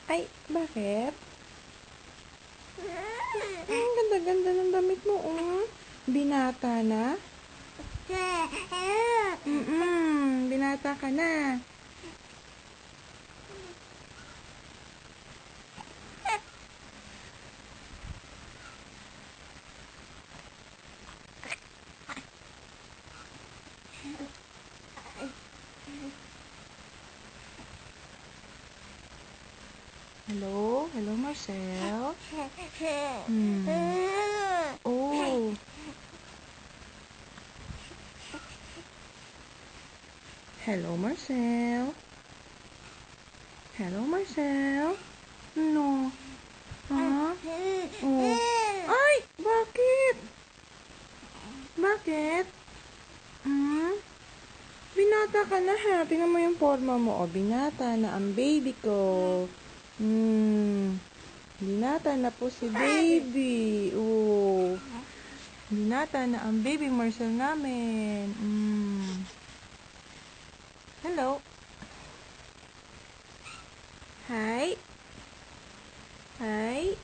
Ay, bakit? Ganda-ganda ng damit mo, oh. Binata na? Binata ka na. Hello? Hello, Marcel? Oh. Hello, Marcel? Hello, Marcel? No. Ha? Oh. Ay! Bakit? Bakit? Binata ka na, ha? Tingnan mo yung forma mo. O, binata na ang baby ko. Binata na po si baby. Oh. Binata na ang baby Marcel namin. Hello. Hi. Hi.